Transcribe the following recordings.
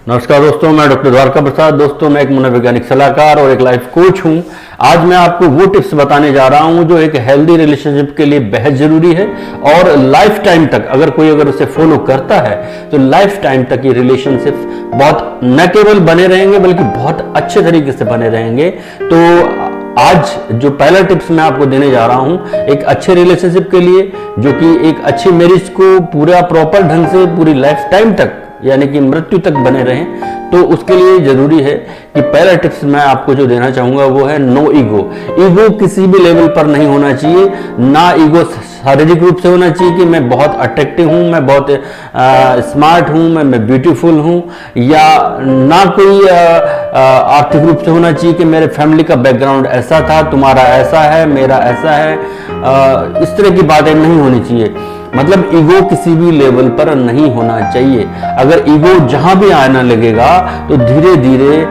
नमस्कार दोस्तों, मैं डॉक्टर द्वारका प्रसाद। दोस्तों, मैं एक मनोवैज्ञानिक सलाहकार और एक लाइफ कोच हूं। आज मैं आपको वो टिप्स बताने जा रहा हूं जो एक हेल्दी रिलेशनशिप के लिए बेहद जरूरी है और लाइफ टाइम तक अगर उसे फॉलो करता है तो लाइफ टाइम तक ये रिलेशनशिप बहुत न केवल बने रहेंगे बल्कि बहुत अच्छे तरीके से बने रहेंगे। तो आज जो पहला टिप्स मैं आपको देने जा रहा हूं एक अच्छे रिलेशनशिप के लिए, जो कि एक अच्छी मैरिज को पूरा प्रॉपर ढंग से पूरी लाइफ टाइम तक यानी कि मृत्यु तक बने रहें, तो उसके लिए जरूरी है कि पहला टिप्स मैं आपको जो देना चाहूंगा वो है नो ईगो। ईगो किसी भी लेवल पर नहीं होना चाहिए। ना ईगो शारीरिक रूप से होना चाहिए कि मैं बहुत अट्रैक्टिव हूं, मैं बहुत स्मार्ट हूं, मैं ब्यूटीफुल हूं, या ना कोई आर्थिक रूप से होना चाहिए कि मेरे फैमिली का बैकग्राउंड ऐसा था, तुम्हारा ऐसा है, मेरा ऐसा है। इस तरह की बातें नहीं होनी चाहिए। मतलब ईगो किसी भी लेवल पर नहीं होना चाहिए। अगर ईगो जहां भी आने लगेगा तो धीरे धीरे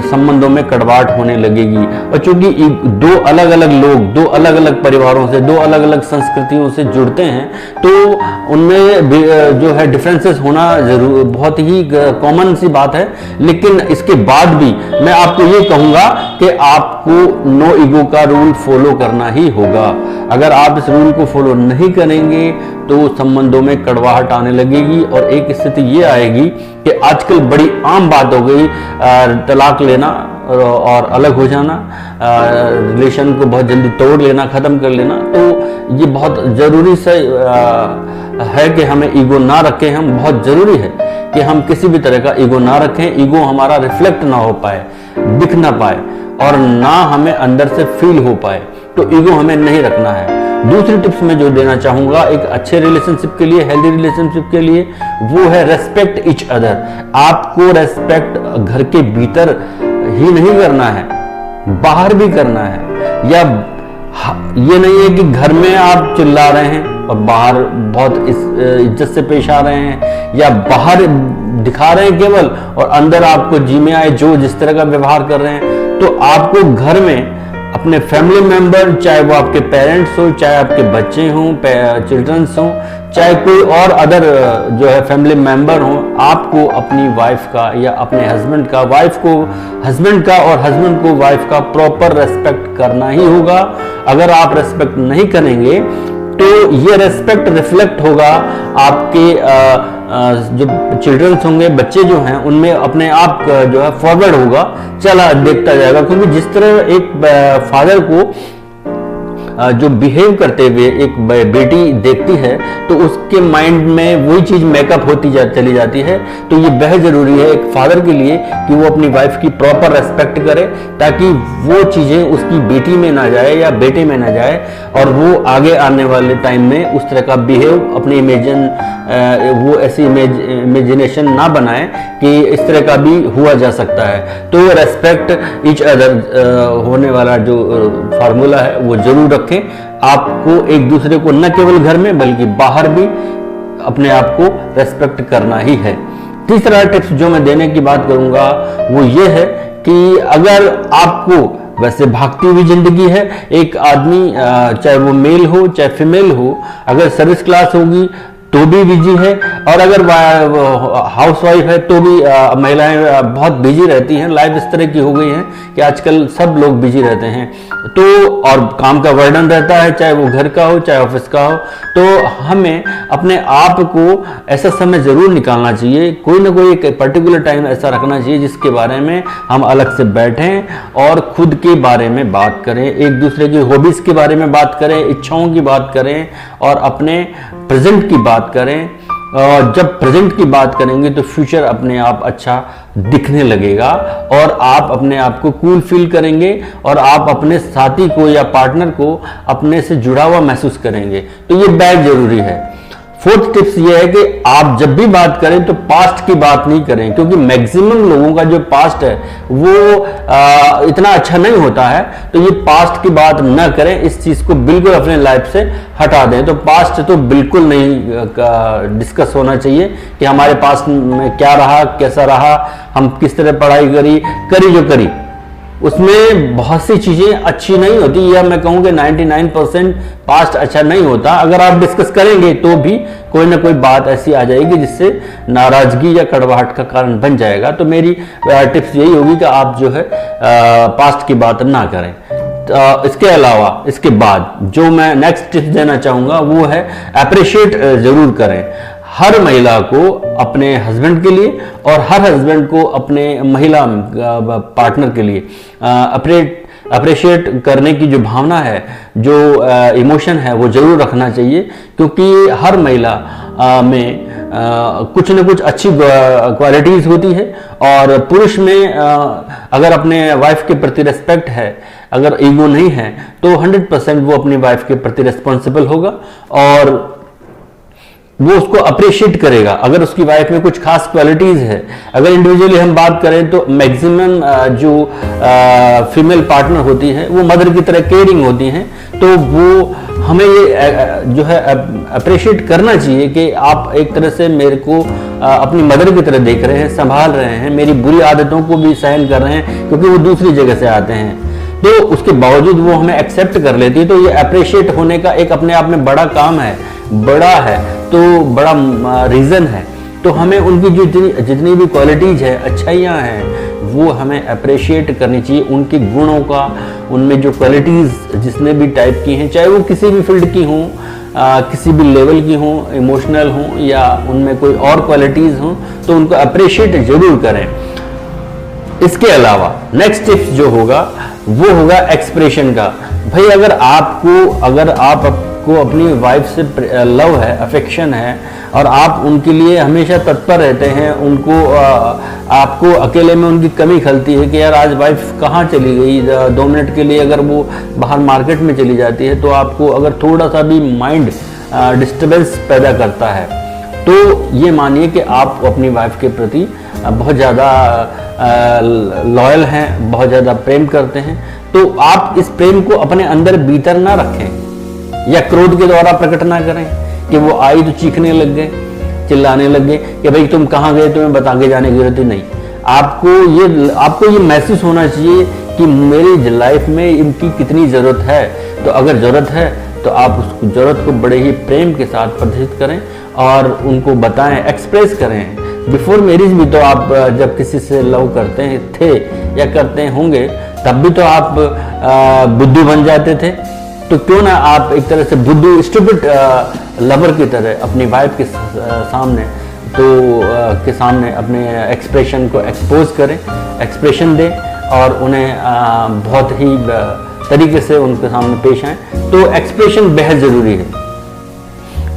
संबंधों में कड़वाहट होने लगेगी। और चूंकि दो अलग अलग लोग दो अलग अलग परिवारों से, दो अलग अलग संस्कृतियों से जुड़ते हैं, तो उनमें जो है डिफरेंसेस होना जरूर बहुत ही कॉमन सी बात है। लेकिन इसके बाद भी मैं आपको ये कहूंगा कि आपको नो ईगो का रूल फॉलो करना ही होगा। अगर आप इस रूल को फॉलो नहीं करेंगे तो संबंधों में कड़वाहट आने लगेगी और एक स्थिति ये आएगी कि आजकल बड़ी आम बात हो गई तलाक लेना और अलग हो जाना, रिलेशन को बहुत जल्दी तोड़ लेना, खत्म कर लेना। तो ये बहुत जरूरी से है कि हमें ईगो ना रखें। हम बहुत जरूरी है कि हम किसी भी तरह का ईगो ना रखें। ईगो हमारा रिफ्लेक्ट ना हो पाए, दिख ना पाए और ना हमें अंदर से फील हो पाए। तो ईगो हमें नहीं रखना है। दूसरी टिप्स में जो देना चाहूंगा एक अच्छे रिलेशनशिप के लिए, हेल्दी रिलेशनशिप के लिए, वो है रेस्पेक्ट ईच अदर। आपको रेस्पेक्ट घर के भीतर ही नहीं करना है, बाहर भी करना है। या ये नहीं है कि घर में आप चिल्ला रहे हैं और बाहर बहुत इज्जत से पेश आ रहे हैं, या बाहर दिखा रहे हैं केवल और अंदर आपको जी में आए जो जिस तरह का व्यवहार कर रहे हैं। तो आपको घर में अपने फैमिली मेंबर, चाहे वो आपके पेरेंट्स हो, चाहे आपके बच्चे हों, चिल्ड्रंस हों, चाहे कोई और अदर जो है फैमिली मेंबर हो, आपको अपनी वाइफ का या अपने हस्बैंड का वाइफ को हस्बैंड का और हस्बैंड को वाइफ का प्रॉपर रेस्पेक्ट करना ही होगा। अगर आप रेस्पेक्ट नहीं करेंगे तो ये रेस्पेक्ट रिफ्लेक्ट होगा आपके जो चिल्ड्रंस होंगे, बच्चे जो हैं, उनमें अपने आप जो है फॉरवर्ड होगा, चला देखता जाएगा। क्योंकि जिस तरह एक फादर को जो बिहेव करते हुए एक बेटी देखती है तो उसके माइंड में वही चीज मेकअप होती चली जाती है। तो ये बेहद जरूरी है एक फादर के लिए कि वो अपनी वाइफ की प्रॉपर रेस्पेक्ट करे, ताकि वो चीजें उसकी बेटी में ना जाए या बेटे में ना जाए और वो आगे आने वाले टाइम में उस तरह का बिहेव अपनी वो ऐसी इमेजिनेशन ना बनाए कि इस तरह का भी हुआ जा सकता है। तो रेस्पेक्ट ईच अदर होने वाला जो फार्मूला है वो जरूर रखें। आपको एक दूसरे को न केवल घर में बल्कि बाहर भी अपने आप को रेस्पेक्ट करना ही है। तीसरा टिप्स जो मैं देने की बात करूंगा वो ये है कि अगर आपको वैसे भागती हुई जिंदगी है, एक आदमी चाहे वो मेल हो चाहे फीमेल हो, अगर सर्विस क्लास होगी तो भी बिजी है, और अगर हाउसवाइफ है तो भी महिलाएं बहुत बिजी रहती हैं। लाइफ इस तरह की हो गई है कि आजकल सब लोग बिजी रहते हैं, तो और काम का वर्डन रहता है, चाहे वो घर का हो चाहे ऑफिस का हो। तो हमें अपने आप को ऐसा समय जरूर निकालना चाहिए, कोई ना कोई एक पर्टिकुलर टाइम ऐसा रखना चाहिए जिसके बारे में हम अलग से बैठें और खुद के बारे में बात करें, एक दूसरे की हॉबीज के बारे में बात करें, इच्छाओं की बात करें और अपने प्रेजेंट की बात करें। और जब प्रेजेंट की बात करेंगे तो फ्यूचर अपने आप अच्छा दिखने लगेगा और आप अपने आप को कूल फील करेंगे और आप अपने साथी को या पार्टनर को अपने से जुड़ा हुआ महसूस करेंगे। तो ये बेहद जरूरी है। फोर्थ टिप्स ये है कि आप जब भी बात करें तो पास्ट की बात नहीं करें, क्योंकि मैक्सिमम लोगों का जो पास्ट है वो इतना अच्छा नहीं होता है। तो ये पास्ट की बात ना करें, इस चीज को बिल्कुल अपने लाइफ से हटा दें। तो पास्ट तो बिल्कुल नहीं डिस्कस होना चाहिए कि हमारे पास्ट में क्या रहा, कैसा रहा, हम किस तरह पढ़ाई करी जो करी, उसमें बहुत सी चीजें अच्छी नहीं होती, या मैं कहूँ कि 99% पास्ट अच्छा नहीं होता। अगर आप डिस्कस करेंगे तो भी कोई ना कोई बात ऐसी आ जाएगी जिससे नाराजगी या कड़वाहट का कारण बन जाएगा। तो मेरी टिप्स यही होगी कि आप जो है पास्ट की बात ना करें। इसके अलावा इसके बाद जो मैं नेक्स्ट टिप्स देना चाहूँगा वो है अप्रिशिएट जरूर करें। हर महिला को अपने हस्बैंड के लिए और हर हस्बैंड को अपने महिला पार्टनर के लिए अप्रिशिएट करने की जो भावना है, जो इमोशन है, वो जरूर रखना चाहिए, क्योंकि हर महिला में कुछ न कुछ अच्छी क्वालिटीज़ होती है। और पुरुष में अगर अपने वाइफ के प्रति रिस्पेक्ट है, अगर ईगो नहीं है, तो 100% वो अपनी वाइफ के प्रति रिस्पॉन्सिबल होगा और वो उसको अप्रिशिएट करेगा। अगर उसकी वाइफ में कुछ खास क्वालिटीज है, अगर इंडिविजुअली हम बात करें तो मैक्सिमम जो फीमेल पार्टनर होती है वो मदर की तरह केयरिंग होती हैं, तो वो हमें ये जो है अप्रिशिएट करना चाहिए कि आप एक तरह से मेरे को अपनी मदर की तरह देख रहे हैं, संभाल रहे हैं, मेरी बुरी आदतों को भी सहन कर रहे हैं, क्योंकि वो दूसरी जगह से आते हैं, तो उसके बावजूद वो हमें एक्सेप्ट कर लेती है। तो ये अप्रिशिएट होने का एक अपने आप में बड़ा काम है, बड़ा है, तो बड़ा रीज़न है। तो हमें उनकी जो जितनी भी क्वालिटीज़ है, अच्छाइयाँ हैं, वो हमें अप्रिशिएट करनी चाहिए। उनके गुणों का, उनमें जो क्वालिटीज़ जितने भी टाइप की हैं, चाहे वो किसी भी फील्ड की हों, किसी भी लेवल की हों, इमोशनल हों या उनमें कोई और क्वालिटीज़ हों, तो उनको अप्रिशिएट जरूर करें। इसके अलावा नेक्स्ट टिप्स जो होगा वो होगा एक्सप्रेशन का। भाई अगर आपको अपनी वाइफ से लव है, अफेक्शन है और आप उनके लिए हमेशा तत्पर रहते हैं, उनको आपको अकेले में उनकी कमी खलती है कि यार आज वाइफ कहाँ चली गई, 2 मिनट के लिए अगर वो बाहर मार्केट में चली जाती है, तो आपको अगर थोड़ा सा भी माइंड डिस्टर्बेंस पैदा करता है, तो ये मानिए कि आप अपनी वाइफ के प्रति बहुत ज़्यादा लॉयल हैं, बहुत ज़्यादा प्रेम करते हैं। तो आप इस प्रेम को अपने अंदर भीतर ना रखें या क्रोध के द्वारा प्रकट ना करें कि वो आई तो चीखने लग गए, चिल्लाने लग गए कि भाई तुम कहाँ गए, तुम्हें बता के जाने की जरूरत ही नहीं। आपको ये महसूस होना चाहिए कि मेरी लाइफ में इनकी कितनी ज़रूरत है। तो अगर ज़रूरत है तो आप उस ज़रूरत को बड़े ही प्रेम के साथ प्रदर्शित करें और उनको बताएं, एक्सप्रेस करें। बिफोर मैरिज भी तो आप जब किसी से लव करते थे या करते होंगे, तब भी तो आप बुद्धू बन जाते थे। तो क्यों ना आप एक तरह से बुद्धू स्टूपिड लवर की तरह अपनी वाइफ के सामने के सामने अपने एक्सप्रेशन को एक्सपोज करें, एक्सप्रेशन दें और उन्हें बहुत ही तरीके से उनके सामने पेश आएँ। तो एक्सप्रेशन बेहद ज़रूरी है।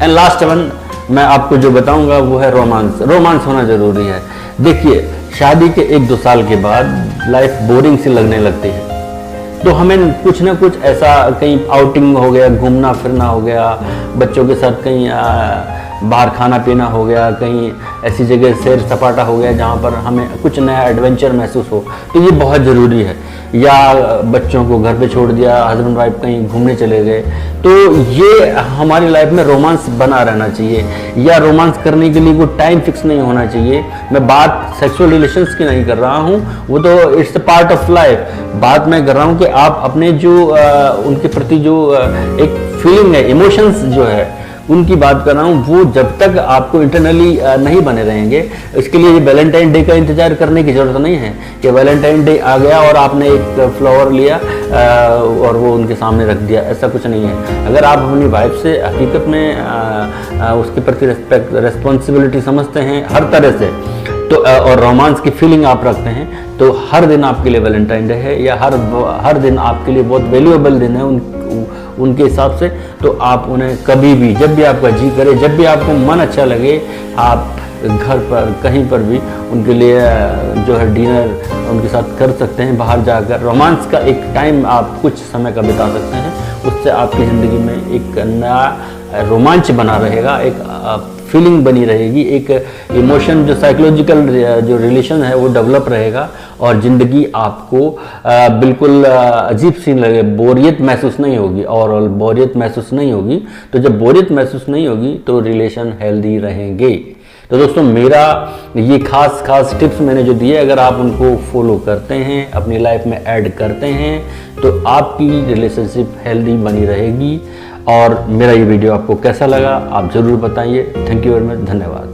एंड लास्ट वन मैं आपको जो बताऊंगा वो है रोमांस होना जरूरी है। देखिए, शादी के 1-2 साल के बाद लाइफ बोरिंग सी लगने लगती है, तो हमें कुछ ना कुछ ऐसा, कहीं आउटिंग हो गया, घूमना फिरना हो गया, बच्चों के साथ कहीं बाहर खाना पीना हो गया, कहीं ऐसी जगह सैर सपाटा हो गया जहाँ पर हमें कुछ नया एडवेंचर महसूस हो, तो ये बहुत ज़रूरी है। या बच्चों को घर पे छोड़ दिया, हस्बैंड वाइफ कहीं घूमने चले गए, तो ये हमारी लाइफ में रोमांस बना रहना चाहिए। या रोमांस करने के लिए कोई टाइम फिक्स नहीं होना चाहिए। मैं बात सेक्सुअल रिलेशंस की नहीं कर रहा हूँ, वो तो it's a part of life. बात मैं कर रहा हूँ कि आप अपने जो उनके प्रति जो एक फीलिंग है, इमोशंस जो है, उनकी बात कर रहा हूँ, वो जब तक आपको इंटरनली नहीं बने रहेंगे, इसके लिए ये वैलेंटाइन डे का इंतजार करने की ज़रूरत नहीं है कि वैलेंटाइन डे आ गया और आपने एक फ्लावर लिया और वो उनके सामने रख दिया। ऐसा कुछ नहीं है। अगर आप अपनी वाइफ से हकीकत में उसके प्रति रिस्पॉन्सिबिलिटी समझते हैं हर तरह से, तो और रोमांस की फीलिंग आप रखते हैं, तो हर दिन आपके लिए वैलेंटाइन डे है या हर दिन आपके लिए बहुत वैल्यूएबल दिन है उनके हिसाब से। तो आप उन्हें कभी भी, जब भी आपका जी करे, जब भी आपको मन अच्छा लगे, आप घर पर कहीं पर भी उनके लिए जो है डिनर उनके साथ कर सकते हैं। बाहर जाकर रोमांस का एक टाइम आप कुछ समय का बिता सकते हैं। उससे आपकी ज़िंदगी में एक नया रोमांच बना रहेगा, एक फीलिंग बनी रहेगी, एक इमोशन जो साइकोलॉजिकल जो रिलेशन है वो डेवलप रहेगा और ज़िंदगी आपको बिल्कुल अजीब सी लगे, बोरियत महसूस नहीं होगी। और बोरियत महसूस नहीं होगी, तो जब बोरियत महसूस नहीं होगी तो रिलेशन हेल्दी रहेंगे। तो दोस्तों मेरा ये खास टिप्स मैंने जो दिए, अगर आप उनको फॉलो करते हैं, अपनी लाइफ में ऐड करते हैं, तो आपकी रिलेशनशिप हेल्दी बनी रहेगी। और मेरा ये वीडियो आपको कैसा लगा आप ज़रूर बताइए। थैंक यू वेरी मच, धन्यवाद।